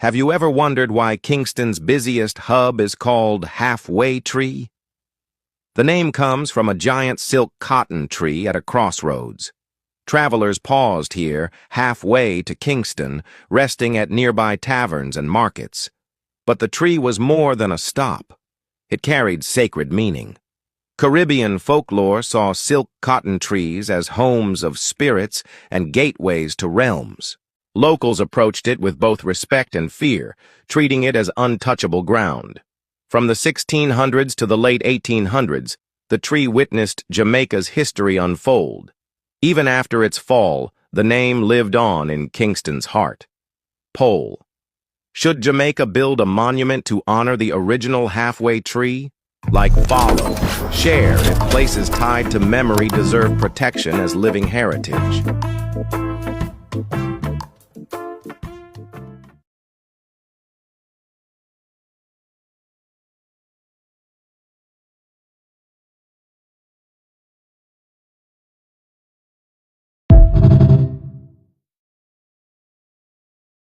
Have you ever wondered why Kingston's busiest hub is called Halfway Tree? The name comes from a giant silk cotton tree at a crossroads. Travelers paused here, halfway to Kingston, resting at nearby taverns and markets. But the tree was more than a stop. It carried sacred meaning. Caribbean folklore saw silk cotton trees as homes of spirits and gateways to realms. Locals approached it with both respect and fear, treating it as untouchable ground. From the 1600s to the late 1800s, the tree witnessed Jamaica's history unfold. Even after its fall, the name lived on in Kingston's heart. Poll: should Jamaica build a monument to honor the original halfway tree? Like, follow, share if places tied to memory deserve protection as living heritage.